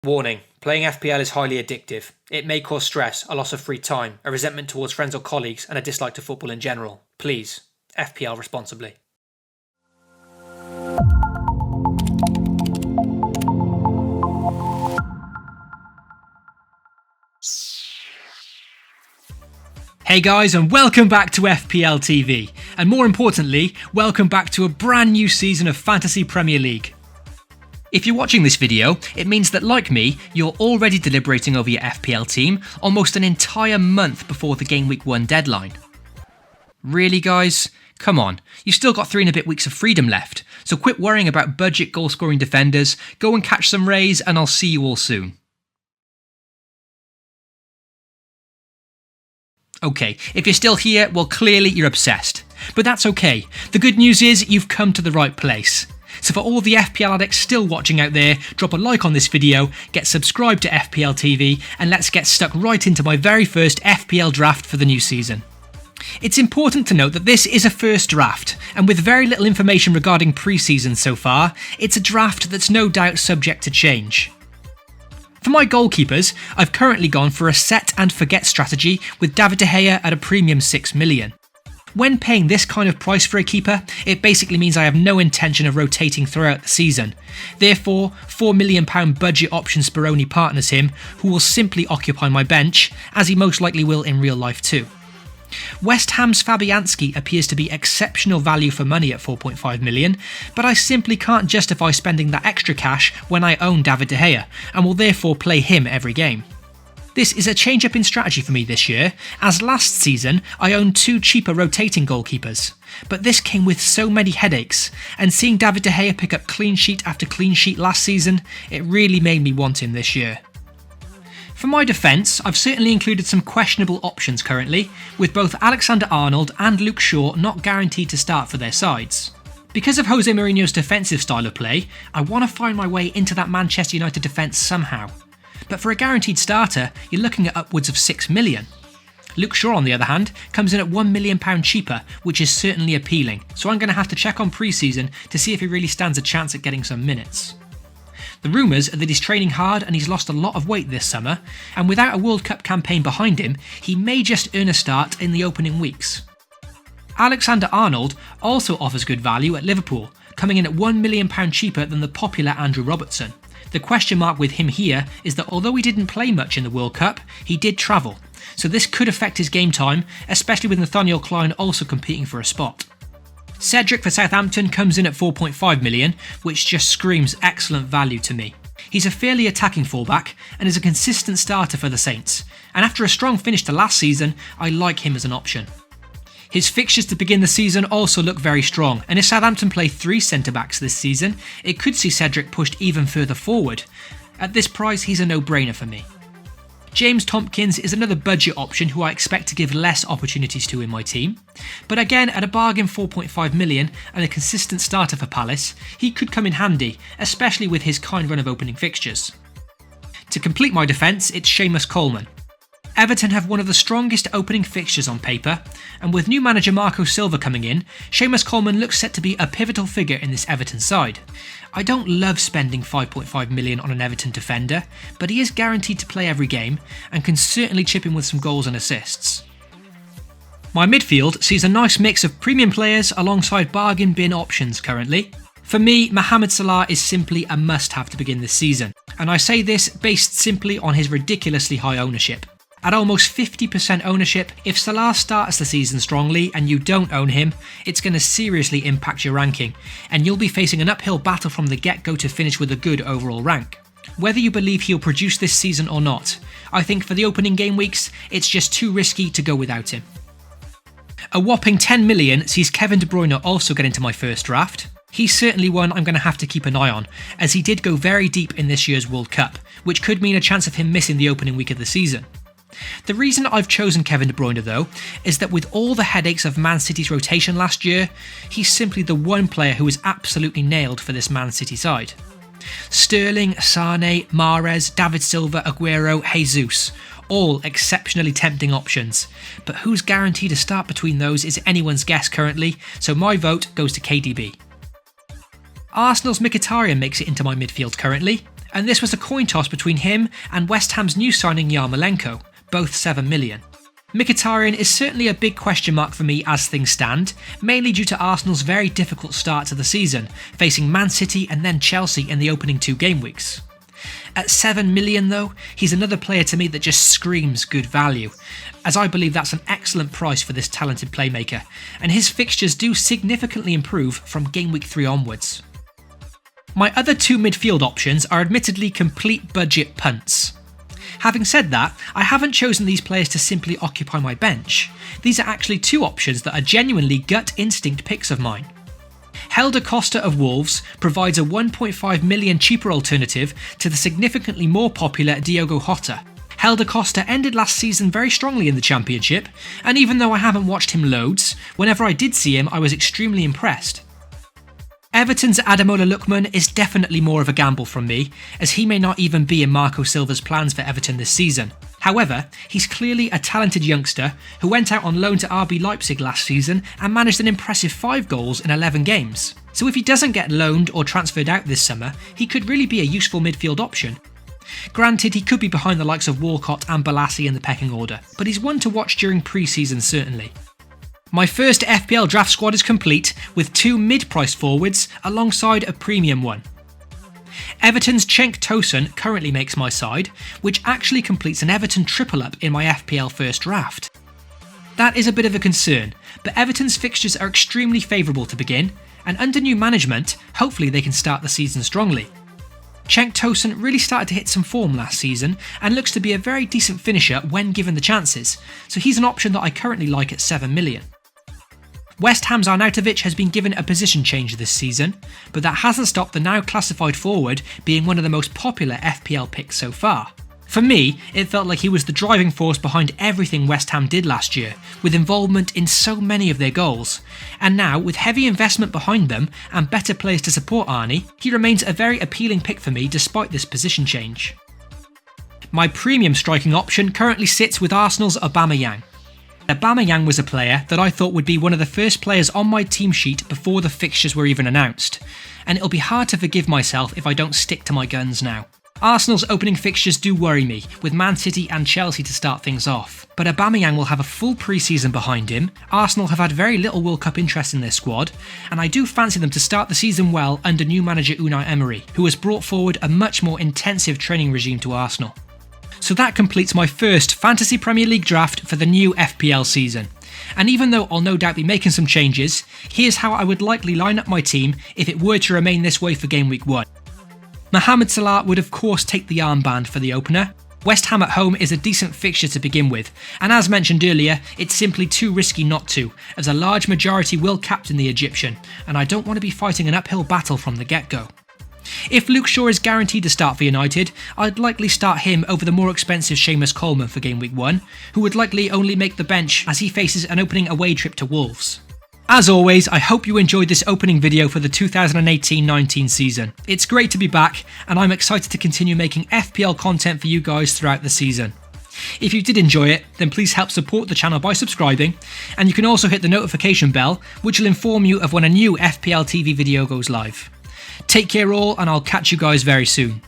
Warning, playing FPL is highly addictive. It may cause stress, a loss of free time, a resentment towards friends or colleagues, and a dislike to football in general. Please, FPL responsibly. Hey guys, and welcome back to FPL TV, and more importantly, welcome back to a brand new season of Fantasy Premier League. If you're watching this video, it means that, like me, you're already deliberating over your FPL team almost an entire month before the Game Week 1 deadline. Really guys? Come on, you've still got 3 and a bit weeks of freedom left, so quit worrying about budget goal-scoring defenders, go and catch some rays, and I'll see you all soon. Okay, if you're still here, well clearly you're obsessed. But that's okay. The good news is you've come to the right place. So for all the FPL addicts still watching out there, drop a like on this video, get subscribed to FPL TV, and let's get stuck right into my very first FPL draft for the new season. It's important to note that this is a first draft, and with very little information regarding pre-season so far, it's a draft that's no doubt subject to change. For my goalkeepers, I've currently gone for a set and forget strategy with David De Gea at a premium 6 million. When paying this kind of price for a keeper, it basically means I have no intention of rotating throughout the season. Therefore, £4 million budget option Bruyne partners him, who will simply occupy my bench, as he most likely will in real life too. West Ham's Fabianski appears to be exceptional value for money at 4.5 million, but I simply can't justify spending that extra cash when I own David De Gea, and will therefore play him every game. This is a change up in strategy for me this year, as last season I owned 2 cheaper rotating goalkeepers, but this came with so many headaches, and seeing David De Gea pick up clean sheet after clean sheet last season, it really made me want him this year. For my defence, I've certainly included some questionable options currently, with both Alexander-Arnold and Luke Shaw not guaranteed to start for their sides. Because of Jose Mourinho's defensive style of play, I want to find my way into that Manchester United defence somehow. But for a guaranteed starter, you're looking at upwards of 6 million. Luke Shaw, on the other hand, comes in at £1 million cheaper, which is certainly appealing, so I'm going to have to check on pre-season to see if he really stands a chance at getting some minutes. The rumours are that he's training hard and he's lost a lot of weight this summer, and without a World Cup campaign behind him, he may just earn a start in the opening weeks. Alexander-Arnold also offers good value at Liverpool, coming in at £1 million cheaper than the popular Andrew Robertson. The question mark with him here is that although he didn't play much in the World Cup, he did travel, so this could affect his game time, especially with Nathaniel Clyne also competing for a spot. Cedric for Southampton comes in at 4.5 million, which just screams excellent value to me. He's a fairly attacking fullback and is a consistent starter for the Saints, and after a strong finish to last season, I like him as an option. His fixtures to begin the season also look very strong, and if Southampton play 3 centre-backs this season, it could see Cedric pushed even further forward. At this price, he's a no-brainer for me. James Thompkins is another budget option who I expect to give less opportunities to in my team, but again at a bargain 4.5 million and a consistent starter for Palace, he could come in handy, especially with his kind run of opening fixtures. To complete my defence, it's Seamus Coleman. Everton have one of the strongest opening fixtures on paper, and with new manager Marco Silva coming in, Seamus Coleman looks set to be a pivotal figure in this Everton side. I don't love spending 5.5 million on an Everton defender, but he is guaranteed to play every game and can certainly chip in with some goals and assists. My midfield sees a nice mix of premium players alongside bargain bin options currently. For me, Mohamed Salah is simply a must-have to begin this season, and I say this based simply on his ridiculously high ownership. At almost 50% ownership, if Salah starts the season strongly and you don't own him, it's going to seriously impact your ranking, and you'll be facing an uphill battle from the get-go to finish with a good overall rank. Whether you believe he'll produce this season or not, I think for the opening game weeks, it's just too risky to go without him. A whopping 10 million sees Kevin De Bruyne also get into my first draft. He's certainly one I'm going to have to keep an eye on, as he did go very deep in this year's World Cup, which could mean a chance of him missing the opening week of the season. The reason I've chosen Kevin De Bruyne though, is that with all the headaches of Man City's rotation last year, he's simply the one player who is absolutely nailed for this Man City side. Sterling, Sane, Mahrez, David Silva, Aguero, Jesus, all exceptionally tempting options, but who's guaranteed a start between those is anyone's guess currently, so my vote goes to KDB. Arsenal's Mkhitaryan makes it into my midfield currently. and this was a coin toss between him and West Ham's new signing Yarmolenko, both 7 million. Mkhitaryan is certainly a big question mark for me as things stand, mainly due to Arsenal's very difficult start to the season, facing Man City and then Chelsea in the opening 2 game weeks. At 7 million though, he's another player to me that just screams good value, as I believe that's an excellent price for this talented playmaker, and his fixtures do significantly improve from game week 3 onwards. My other 2 midfield options are admittedly complete budget punts. Having said that, I haven't chosen these players to simply occupy my bench. These are actually 2 options that are genuinely gut instinct picks of mine. Helder Costa of Wolves provides a 1.5 million cheaper alternative to the significantly more popular Diogo Jota. Helder Costa ended last season very strongly in the Championship, and even though I haven't watched him loads, whenever I did see him I was extremely impressed. Everton's Ademola Lookman is definitely more of a gamble from me, as he may not even be in Marco Silva's plans for Everton this season. However, he's clearly a talented youngster who went out on loan to RB Leipzig last season and managed an impressive 5 goals in 11 games. So if he doesn't get loaned or transferred out this summer, he could really be a useful midfield option. Granted, he could be behind the likes of Walcott and Balassi in the pecking order, but he's one to watch during pre-season certainly. My first FPL draft squad is complete with 2 mid-priced forwards alongside a premium one. Everton's Cenk Tosun currently makes my side, which actually completes an Everton triple up in my FPL first draft. That is a bit of a concern, but Everton's fixtures are extremely favourable to begin, and under new management, hopefully they can start the season strongly. Cenk Tosun really started to hit some form last season and looks to be a very decent finisher when given the chances, so he's an option that I currently like at 7 million. West Ham's Arnautovic has been given a position change this season, but that hasn't stopped the now classified forward being one of the most popular FPL picks so far. For me, it felt like he was the driving force behind everything West Ham did last year, with involvement in so many of their goals. And now, with heavy investment behind them and better players to support Arnie, he remains a very appealing pick for me despite this position change. My premium striking option currently sits with Arsenal's Aubameyang. Aubameyang was a player that I thought would be one of the first players on my team sheet before the fixtures were even announced, and it'll be hard to forgive myself if I don't stick to my guns now. Arsenal's opening fixtures do worry me, with Man City and Chelsea to start things off, but Aubameyang will have a full pre-season behind him. Arsenal have had very little World Cup interest in their squad, and I do fancy them to start the season well under new manager Unai Emery, who has brought forward a much more intensive training regime to Arsenal. So that completes my first Fantasy Premier League draft for the new FPL season. And even though I'll no doubt be making some changes, here's how I would likely line up my team if it were to remain this way for game week 1. Mohamed Salah would of course take the armband for the opener. West Ham at home is a decent fixture to begin with, and as mentioned earlier, it's simply too risky not to, as a large majority will captain the Egyptian, and I don't want to be fighting an uphill battle from the get-go. If Luke Shaw is guaranteed to start for United, I'd likely start him over the more expensive Seamus Coleman for game week 1, who would likely only make the bench as he faces an opening away trip to Wolves. As always, I hope you enjoyed this opening video for the 2018-19 season. It's great to be back, and I'm excited to continue making FPL content for you guys throughout the season. If you did enjoy it, then please help support the channel by subscribing, and you can also hit the notification bell, which will inform you of when a new FPL TV video goes live. Take care all, and I'll catch you guys very soon.